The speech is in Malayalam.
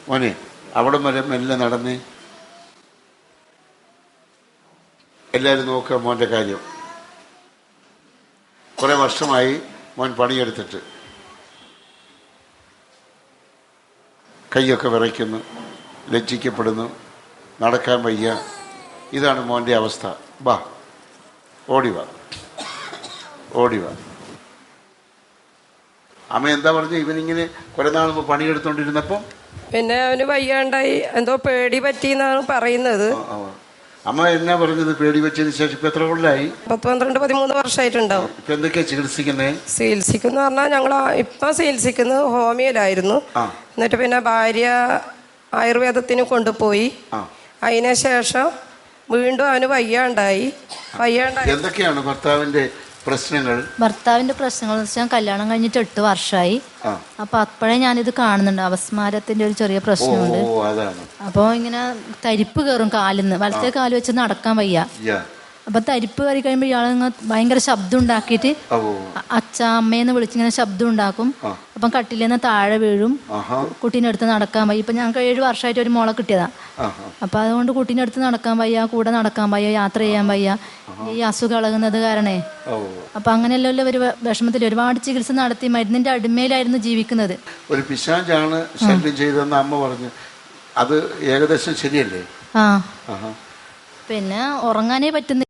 മോനെ അവിടെ വരെ മെല്ലെ നടന്ന് എല്ലാവരും നോക്കുക മോൻ്റെ കാര്യം. കുറേ വർഷമായി മോൻ പണിയെടുത്തിട്ട് കൈയൊക്കെ വിറയ്ക്കുന്നു, ലജ്ജിക്കപ്പെടുന്നു, നടക്കാൻ വയ്യ. ഇതാണ് മോൻ്റെ അവസ്ഥ. വാ, ഓടിവാ, ഓടിവാ. അമ്മ എന്താ പറഞ്ഞു? ഇവനിങ്ങനെ കുറെ നാൾ മുമ്പ് പണിയെടുത്തോണ്ടിരുന്നപ്പം പിന്നെ അവന് വയ്യാണ്ടായി, എന്തോ പേടി പറ്റിയെന്നാണ് പറയുന്നത്. അമ്മ എന്നാ പറഞ്ഞത്? പേടി വെച്ചതിന് ശേഷം ഇപ്പൊ എത്ര കൊല്ലായി? 12-13 വർഷമായിട്ടുണ്ടാവും. ഇപ്പൊ എന്തൊക്കെയാ ചികിത്സിക്കുന്നേ? ചികിത്സിക്കുന്ന പറഞ്ഞാൽ ഞങ്ങൾ ഇപ്പൊ ചികിത്സിക്കുന്നത് ഹോമിയോയിലായിരുന്നു. എന്നിട്ട് പിന്നെ ഭാര്യ ആയുർവേദത്തിന് കൊണ്ടുപോയി. അതിന് ശേഷം വീണ്ടും അവന് വയ്യാണ്ടായി. എന്തൊക്കെയാണ് ഭർത്താവിന്റെ പ്രശ്നങ്ങൾ? ഭർത്താവിന്റെ പ്രശ്നങ്ങൾ എന്ന് വെച്ചാൽ കല്യാണം കഴിഞ്ഞിട്ട് 8 വർഷമായി. അപ്പൊ അപ്പോഴേ ഞാനിത് കാണുന്നുണ്ട്, അപസ്മാരത്തിന്റെ ഒരു ചെറിയ പ്രശ്നമുണ്ട്. അപ്പൊ ഇങ്ങനെ തരിപ്പ് കയറും കാലിന്ന്, വലത്തെ കാല് വെച്ച് നടക്കാൻ വയ്യ. അപ്പൊ തരിപ്പ് കയറി കഴിയുമ്പോൾ ഇയാൾ ഭയങ്കര ശബ്ദം ഉണ്ടാക്കിയിട്ട് അമ്മയെന്ന് വിളിച്ചിങ്ങനെ ശബ്ദം ഉണ്ടാക്കും. അപ്പം കട്ടിലേന്ന് താഴെ വീഴും. കുട്ടീനെ അടുത്ത് നടക്കാൻ വയ്യ. ഇപ്പൊ ഞങ്ങൾക്ക് 7 വർഷമായിട്ട് ഒരു മോളെ കിട്ടിയതാ. അപ്പൊ അതുകൊണ്ട് കുട്ടീനെ അടുത്ത് നടക്കാൻ വയ്യ, കൂടെ നടക്കാൻ വയ്യ, യാത്ര ചെയ്യാൻ വയ്യ, ഈ അസുഖം ഇളകുന്നത് കാരണേ. അപ്പൊ അങ്ങനെയല്ലോ ഒരു വിഷമത്തിൽ ഒരുപാട് ചികിത്സ നടത്തി മരുന്നിന്റെ അടിമയിലായിരുന്നു ജീവിക്കുന്നത്. ഒരു പിശാചാണ് ശല്യം ചെയ്തതെന്ന് അമ്മ പറഞ്ഞു. അത് ഏകദേശം ശരിയല്ലേ? പിന്നെ ഉറങ്ങാനേ പറ്റുന്നില്ല.